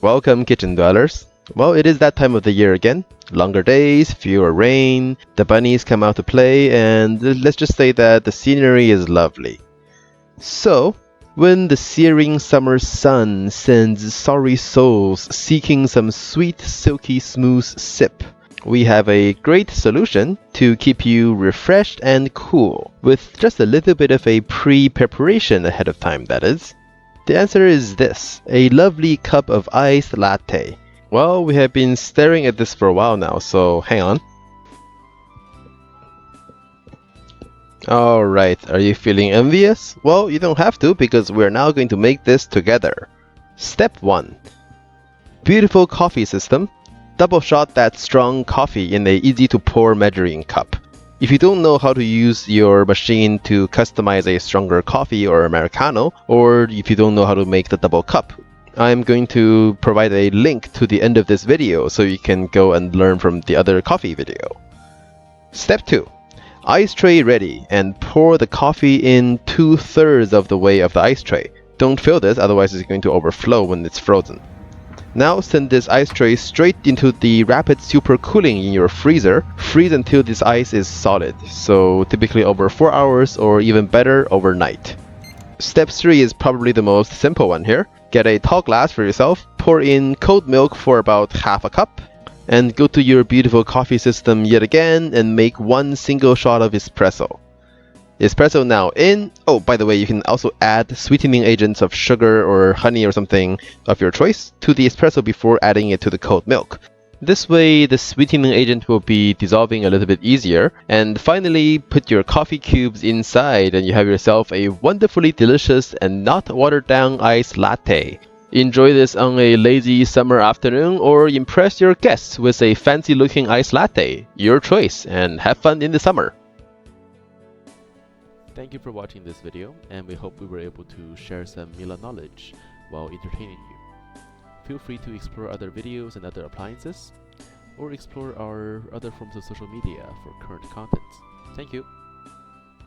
Welcome, kitchen dwellers. Well, it is that time of the year again. Longer days, fewer rain, the bunnies come out to play, and let's just say that the scenery is lovely. So, when the searing summer sun sends sorry souls seeking some sweet, silky, smooth sip, we have a great solution to keep you refreshed and cool, with just a little bit of a pre-preparation ahead of time, that is. The answer is this, a lovely cup of iced latte. Well, we have been staring at this for a while now, so hang on. Alright, are you feeling envious? Well, you don't have to because we're now going to make this together. Step 1. Beautiful coffee system. Double shot that strong coffee in a easy to pour measuring cup. If you don't know how to use your machine to customize a stronger coffee or americano, or if you don't know how to make the double cup, I'm going to provide a link to the end of this video so you can go and learn from the other coffee video. Step 2. Ice tray ready, and pour the coffee in 2/3 of the way of the ice tray. Don't fill this, otherwise it's going to overflow when it's frozen. Now send this ice tray straight into the rapid super cooling in your freezer. Freeze until this ice is solid, so typically over 4 hours or even better overnight. Step 3 is probably the most simple one here. Get a tall glass for yourself, pour in cold milk for about half a cup, and go to your beautiful coffee system yet again and make one single shot of espresso. Espresso now in. Oh, by the way, you can also add sweetening agents of sugar or honey or something of your choice to the espresso before adding it to the cold milk. This way, the sweetening agent will be dissolving a little bit easier. And finally, put your coffee cubes inside and you have yourself a wonderfully delicious and not watered down iced latte. Enjoy this on a lazy summer afternoon or impress your guests with a fancy looking iced latte. Your choice, and have fun in the summer. Thank you for watching this video, and we hope we were able to share some Miele knowledge while entertaining you. Feel free to explore other videos and other appliances, or explore our other forms of social media for current content. Thank you!